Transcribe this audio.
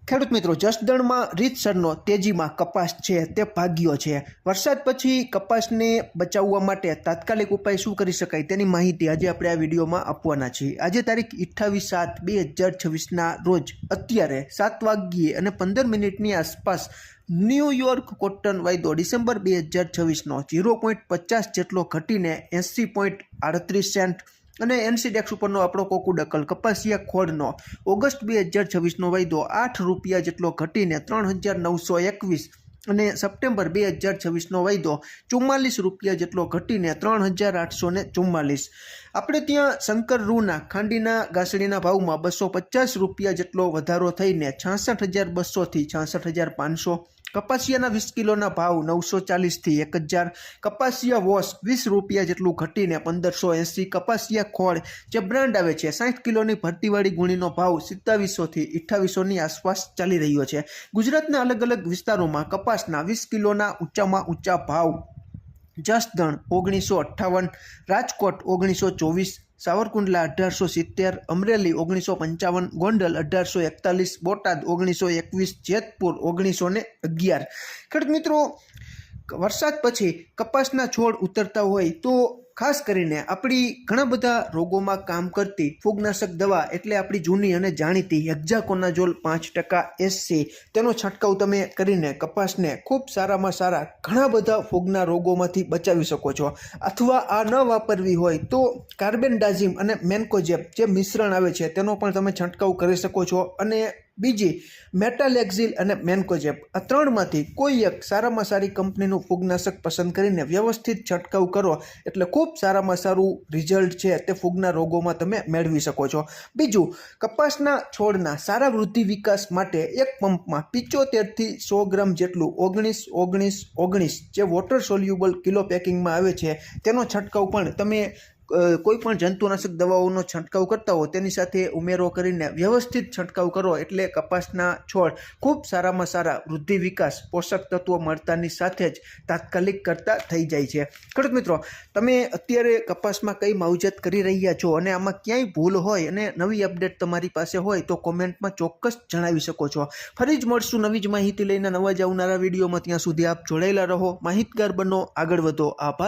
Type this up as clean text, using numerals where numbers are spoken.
ખેડૂત મિત્રો, જસદણમાં રીતસરનો તેજીમાં કપાસ છે તે ભાગ્યો છે. વરસાદ પછી કપાસને બચાવવા માટે તાત્કાલિક ઉપાય શું કરી શકાય તેની માહિતી આજે આપણે આ વિડીયોમાં આપવાના છીએ. આજે તારીખ 28/7/2026ના રોજ અત્યારે 7:15 આસપાસ ન્યૂયોર્ક કોટન વાયદો ડિસેમ્બર 2026નો 0.50 જેટલો ઘટીને 80.38 સેન્ટ અને એનસીડેક્સ ઉપરનો આપણો કોકુડકલ કપાસિયા ખોળનો ઓગસ્ટ 2026નો વાયદો 8 રૂપિયા જેટલો ઘટીને 3,921 અને સપ્ટેમ્બર 2026નો વાયદો 44 રૂપિયા જેટલો ઘટીને 3,844. આપણે ત્યાં શંકર રૂના ખાંડીના ગાસડીના ભાવમાં 250 રૂપિયા જેટલો વધારો થઈને 66,200થી 66,500. કપાસિયાના 20 કિલોના ભાવ 940થી 1,000. કપાસિયા વોશ 20 રૂપિયા જેટલું ઘટીને 1,580. કપાસિયા ખોળ જે બ્રાન્ડ આવે છે 60 કિલોની ભરતીવાળી ગુણીનો ભાવ 2700થી 2800ની આસપાસ ચાલી રહ્યો છે. ગુજરાતના અલગ અલગ વિસ્તારોમાં કપાસના 20 કિલોના ઊંચામાં ઊંચા ભાવ: જસદણ 1958, રાજકોટ 1924, સાવરકુંડલા 1870, અમરેલી 1955, ગોંડલ 1841, બોટાદ 1921, જેતપુર 1911. ખેડૂત મિત્રો, વરસાદ પછી કપાસના છોડ ઉતરતા હોય તો ખાસ કરીને આપણી ઘણા બધા રોગોમાં કામ કરતી ફૂગનાશક દવા એટલે આપણી જૂની અને જાણીતી હેક્ઝાકોનાઝોલ 5% SC તેનો છંટકાવ તમે કરીને કપાસને ખૂબ સારામાં સારા ઘણા બધા ફૂગના રોગોમાંથી બચાવી શકો છો. અથવા આ ન વાપરવી હોય તો કાર્બેન્ડાઝિમ અને મેન્કોજેબ જે મિશ્રણ આવે છે તેનો પણ તમે છંટકાવ કરી શકો છો. અને બીજી મેટાલેક્ઝિલ અને મેન્કોજેબ, આ ત્રણમાંથી કોઈ એક સારામાં સારી કંપનીનું ફૂગનાશક પસંદ કરીને વ્યવસ્થિત છંટકાવ કરો એટલે ખૂબ સારામાં સારું રિઝલ્ટ છે તે ફૂગના રોગોમાં તમે મેળવી શકો છો. બીજું, કપાસના છોડના સારા વૃદ્ધિ વિકાસ માટે એક પંપમાં 75થી 100 ગ્રામ જેટલું 19-19-19 જે વોટર સોલ્યુબલ કિલો પેકિંગમાં આવે છે તેનો છંટકાવ પણ તમે કોઈ પણ જંતુનાશક દવાઓનો છંટકાવ કરતા હો તેની સાથે ઉમેરો કરીને વ્યવસ્થિત છંટકાવ કરો એટલે કપાસના છોડ ખૂબ સારામાં સારા વૃદ્ધિ વિકાસ પોષક તત્વો મળતાની સાથે જ તાત્કાલિક કરતા થઈ જાય છે. ખેડૂત મિત્રો, તમે અત્યારે કપાસમાં કઈ માવજત કરી રહ્યા છો અને આમાં ક્યાંય ભૂલ હોય અને નવી અપડેટ તમારી પાસે હોય તો કોમેન્ટમાં ચોક્કસ જણાવી શકો છો. ફરી જ મળશું નવી જ માહિતી લઈને નવા જ આવનારા વિડીયોમાં. ત્યાં સુધી આપ જોડાયેલા રહો, માહિતગાર બનો, આગળ વધો. આભાર.